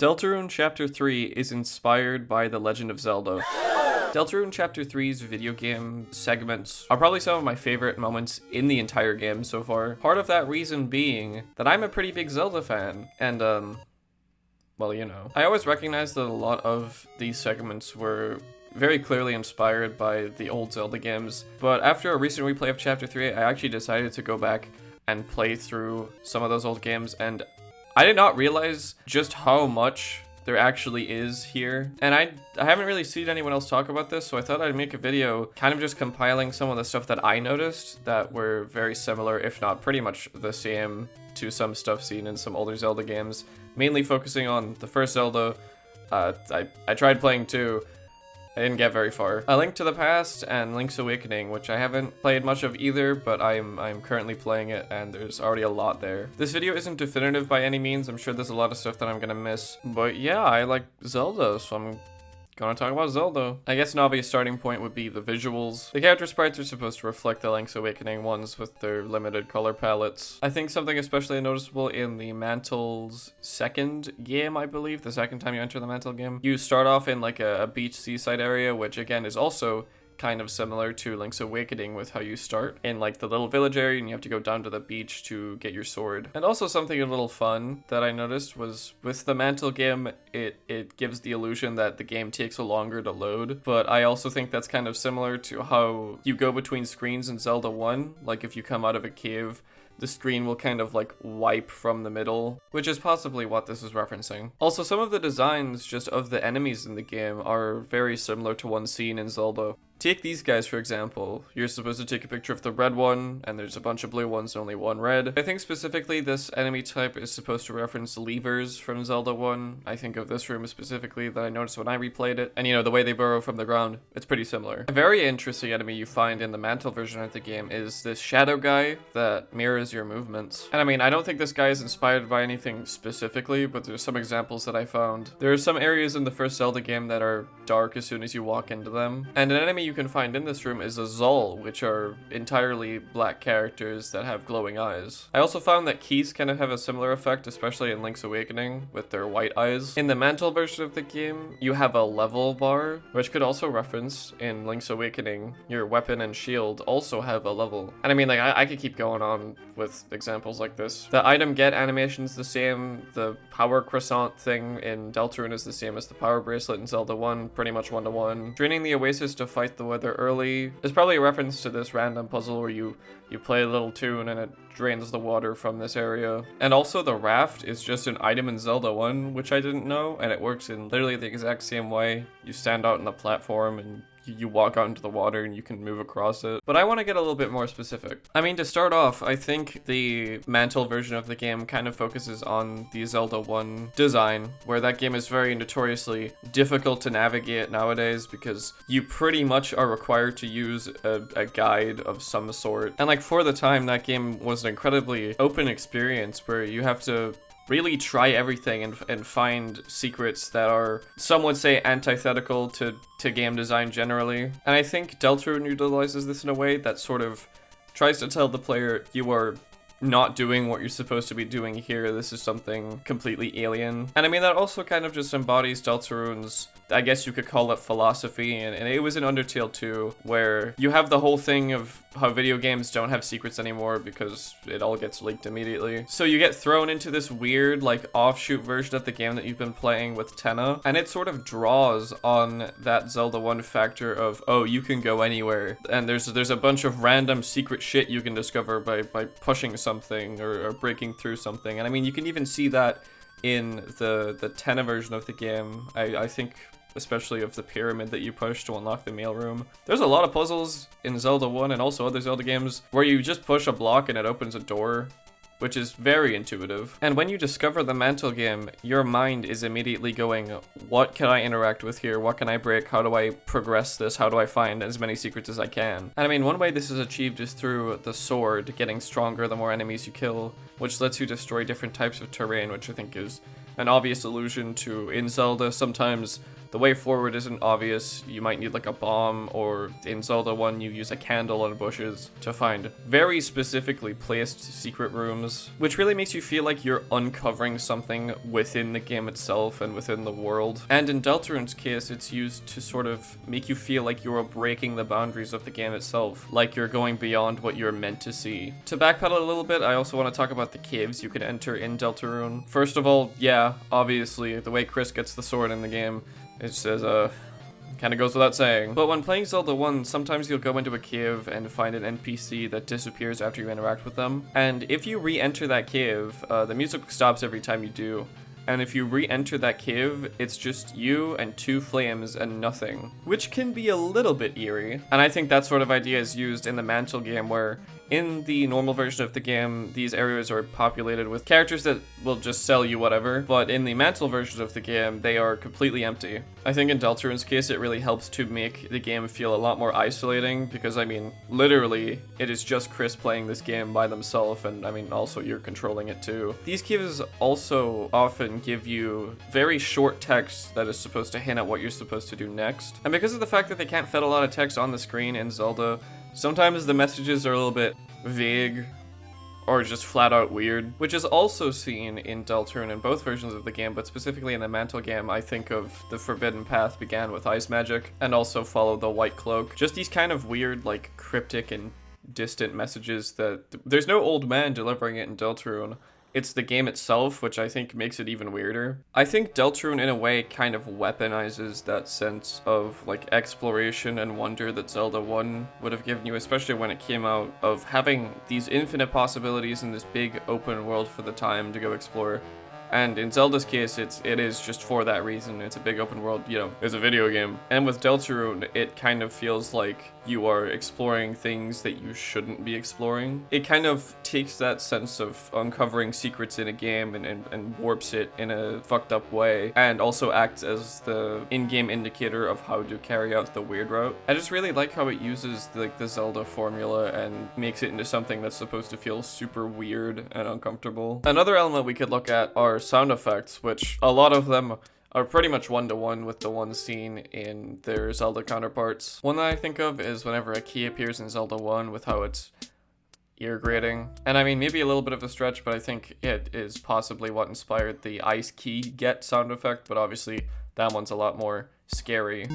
Deltarune Chapter 3 is inspired by The Legend of Zelda. Deltarune Chapter 3's video game segments are probably some of my favorite moments in the entire game so far. Part of that reason being that I'm a pretty big Zelda fan, and well, you know. I always recognized that a lot of these segments were very clearly inspired by the old Zelda games, but after a recent replay of Chapter 3, I actually decided to go back and play through some of those old games, and I did not realize just how much there actually is here. And I haven't really seen anyone else talk about this, so I thought I'd make a video kind of just compiling some of the stuff that I noticed that were very similar, if not pretty much the same, to some stuff seen in some older Zelda games, mainly focusing on the first Zelda. I tried playing 2. I didn't get very far. A Link to the Past and Link's Awakening, which I haven't played much of either, but I'm currently playing it, and there's already a lot there. This video isn't definitive by any means. I'm sure there's a lot of stuff that I'm gonna miss. But yeah, I like Zelda, so I'm gonna talk about Zelda. I guess an obvious starting point would be the visuals. The character sprites are supposed to reflect the Link's Awakening ones with their limited color palettes. I think something especially noticeable in the Mantle's second game, I believe, the second time you enter the Mantle game, you start off in like a beach seaside area, which again is also kind of similar to Link's Awakening with how you start in like the little village area and you have to go down to the beach to get your sword. And also something a little fun that I noticed was with the Mantle game, it gives the illusion that the game takes a longer to load, but I also think that's kind of similar to how you go between screens in Zelda 1. Like if you come out of a cave, the screen will kind of like wipe from the middle, which is possibly what this is referencing. Also, some of the designs just of the enemies in the game are very similar to one seen in Zelda. Take these guys, for example. You're supposed to take a picture of the red one, and there's a bunch of blue ones, only one red. I think specifically this enemy type is supposed to reference levers from Zelda 1. I think of this room specifically that I noticed when I replayed it. And you know, the way they burrow from the ground, it's pretty similar. A very interesting enemy you find in the Mantle version of the game is this shadow guy that mirrors your movements. And I mean, I don't think this guy is inspired by anything specifically, but there's some examples that I found. There are some areas in the first Zelda game that are dark as soon as you walk into them. And an enemy you can find in this room is a Zol, which are entirely black characters that have glowing eyes. I also found that keys kind of have a similar effect, especially in Link's Awakening with their white eyes. In the Mantle version of the game, you have a level bar, which could also reference in Link's Awakening. Your weapon and shield also have a level. And I mean, like, I could keep going on with examples like this. The item get animation is the same. The power croissant thing in Deltarune is the same as the power bracelet in Zelda 1, pretty much 1-to-1. Draining the Oasis to fight the weather early is probably a reference to this random puzzle where you play a little tune and it drains the water from this area. And also the raft is just an item in Zelda 1, which I didn't know, and it works in literally the exact same way. You stand out on the platform and you walk out into the water and you can move across it. But I want to get a little bit more specific. I mean, to start off, I think the Mantle version of the game kind of focuses on the Zelda 1 design, where that game is very notoriously difficult to navigate nowadays because you pretty much are required to use a guide of some sort. And like for the time, that game was an incredibly open experience where you have to really try everything and find secrets that are, some would say, antithetical to game design generally. And I think Deltarune utilizes this in a way that sort of tries to tell the player, you are not doing what you're supposed to be doing here. This is something completely alien. And I mean, that also kind of just embodies Deltarune's, I guess you could call it, philosophy, and it was in Undertale 2, where you have the whole thing of how video games don't have secrets anymore because it all gets leaked immediately. So you get thrown into this weird, like, offshoot version of the game that you've been playing with Tenna, and it sort of draws on that Zelda 1 factor of, oh, you can go anywhere, and there's a bunch of random secret shit you can discover by pushing something or breaking through something. And I mean, you can even see that in the Tenna version of the game. I think especially of the pyramid that you push to unlock the mailroom. There's a lot of puzzles in Zelda 1 and also other Zelda games where you just push a block and it opens a door, which is very intuitive. And when you discover the Mantle game, your mind is immediately going, what can I interact with here? What can I break? How do I progress this? How do I find as many secrets as I can? And I mean, one way this is achieved is through the sword getting stronger the more enemies you kill, which lets you destroy different types of terrain, which I think is an obvious allusion to in Zelda. Sometimes the way forward isn't obvious. You might need like a bomb, or in Zelda 1 you use a candle on bushes to find very specifically placed secret rooms, which really makes you feel like you're uncovering something within the game itself and within the world. And in Deltarune's case, it's used to sort of make you feel like you're breaking the boundaries of the game itself, like you're going beyond what you're meant to see. To backpedal a little bit, I also want to talk about the caves you can enter in Deltarune. First of all, yeah, obviously, the way Chris gets the sword in the game, it says, kind of goes without saying. But when playing Zelda 1, sometimes you'll go into a cave and find an NPC that disappears after you interact with them. And if you re-enter that cave, the music stops every time you do. And if you re-enter that cave, it's just you and two flames and nothing, which can be a little bit eerie. And I think that sort of idea is used in the Mantle game, where in the normal version of the game, these areas are populated with characters that will just sell you whatever, but in the Mantle version of the game, they are completely empty. I think in Deltarune's case, it really helps to make the game feel a lot more isolating, because I mean, literally, it is just Chris playing this game by themselves, and I mean, also you're controlling it too. These caves also often give you very short text that is supposed to hint at what you're supposed to do next. And because of the fact that they can't fit a lot of text on the screen in Zelda, sometimes the messages are a little bit vague or just flat out weird, which is also seen in Deltarune in both versions of the game, but specifically in the Mantle game, I think of the Forbidden Path began with ice magic and also followed the White Cloak. Just these kind of weird, like, cryptic and distant messages that there's no old man delivering it in Deltarune. It's the game itself, which I think makes it even weirder. I think Deltarune, in a way, kind of weaponizes that sense of, like, exploration and wonder that Zelda 1 would have given you, especially when it came out, of having these infinite possibilities in this big open world for the time to go explore. And in Zelda's case, it is just for that reason. It's a big open world, you know, it's a video game. And with Deltarune, it kind of feels like you are exploring things that you shouldn't be exploring. It kind of takes that sense of uncovering secrets in a game and warps it in a fucked up way, and also acts as the in-game indicator of how to carry out the weird route. I just really like how it uses the Zelda formula and makes it into something that's supposed to feel super weird and uncomfortable. Another element we could look at are sound effects, which a lot of them are pretty much one-to-one with the ones seen in their Zelda counterparts. One that I think of is whenever a key appears in Zelda 1 with how it's ear grating. And I mean, maybe a little bit of a stretch, but I think it is possibly what inspired the ice key get sound effect, but obviously that one's a lot more scary.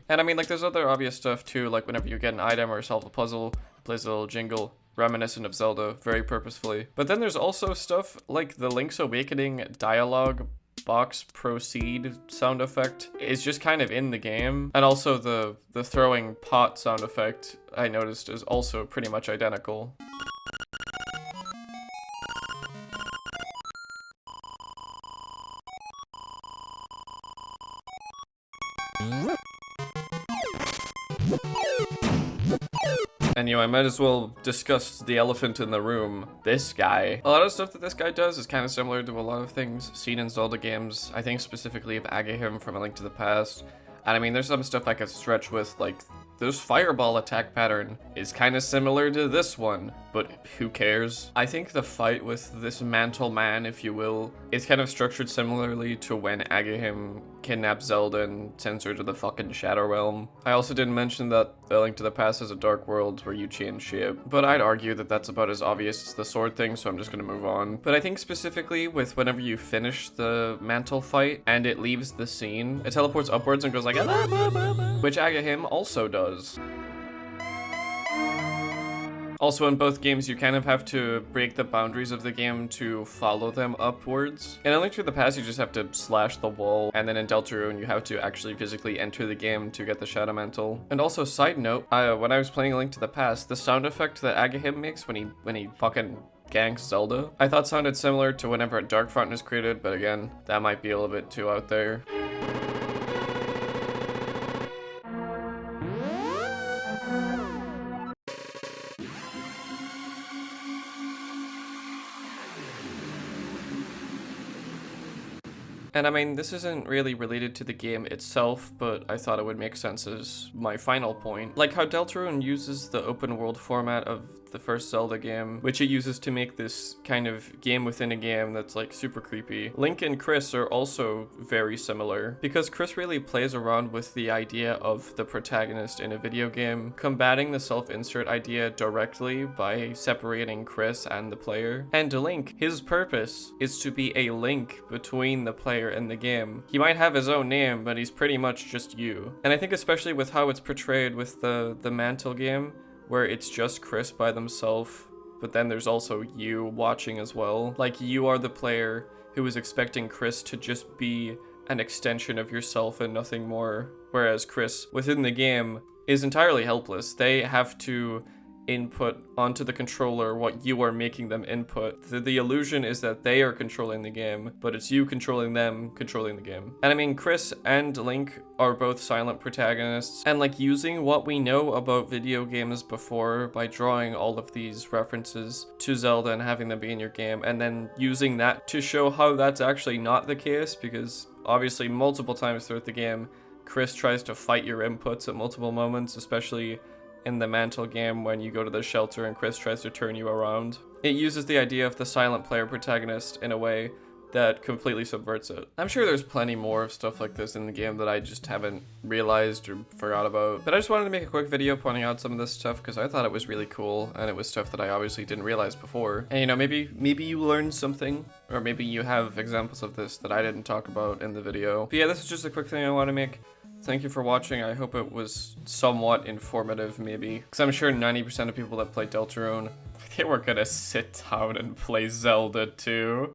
And I mean, like, there's other obvious stuff too, like whenever you get an item or solve a puzzle, it plays a little jingle, reminiscent of Zelda, very purposefully. But then there's also stuff like the Link's Awakening dialogue box proceed sound effect is just kind of in the game. And also the throwing pot sound effect, I noticed, is also pretty much identical. And I might as well discuss the elephant in the room. This guy. A lot of stuff that this guy does is kind of similar to a lot of things seen in Zelda games. I think specifically of Agahim from A Link to the Past. And I mean, there's some stuff I could stretch with, like, this fireball attack pattern is kind of similar to this one, but who cares? I think the fight with this Mantle Man, if you will, is kind of structured similarly to when Agahim kidnaps Zelda and sends her to the fucking Shadow Realm. I also didn't mention that A Link to the Past is a dark world where you change shape, but I'd argue that that's about as obvious as the sword thing, so I'm just gonna move on. But I think specifically with whenever you finish the Mantle fight and it leaves the scene, it teleports upwards and goes like, which Agahim also does. Also, in both games, you kind of have to break the boundaries of the game to follow them upwards. In A Link to the Past, you just have to slash the wall, and then in Deltarune, you have to actually physically enter the game to get the Shadow Mantle. And also, side note, when I was playing A Link to the Past, the sound effect that Agahim makes when he fucking ganks Zelda, I thought sounded similar to whenever a Dark Fountain is created, but again, that might be a little bit too out there. And I mean, this isn't really related to the game itself, but I thought it would make sense as my final point. Like how Deltarune uses the open world format of the first Zelda game, which it uses to make this kind of game within a game that's like super creepy. Link and Chris are also very similar, because Chris really plays around with the idea of the protagonist in a video game, combating the self-insert idea directly by separating Chris and the player. And Link, his purpose is to be a link between the player and the game. He might have his own name, but he's pretty much just you. And I think especially with how it's portrayed with the Mantle game, where it's just Chris by themselves, but then there's also you watching as well. Like, you are the player who is expecting Chris to just be an extension of yourself and nothing more, whereas Chris, within the game, is entirely helpless. They have to input onto the controller what you are making them input. The illusion is that they are controlling the game, but it's you controlling them, controlling the game. And I mean, Chris and Link are both silent protagonists, and like using what we know about video games before by drawing all of these references to Zelda and having them be in your game, and then using that to show how that's actually not the case, because obviously multiple times throughout the game, Chris tries to fight your inputs at multiple moments, especially in the Mantle game when you go to the shelter and Chris tries to turn you around. It uses the idea of the silent player protagonist in a way that completely subverts it. I'm sure there's plenty more of stuff like this in the game that I just haven't realized or forgot about, but I just wanted to make a quick video pointing out some of this stuff because I thought it was really cool, and it was stuff that I obviously didn't realize before. And you know, maybe you learned something, or maybe you have examples of this that I didn't talk about in the video. But yeah, this is just a quick thing I want to make. Thank you for watching. I hope it was somewhat informative, maybe. Because I'm sure 90% of people that play Deltarune, they were gonna sit down and play Zelda too.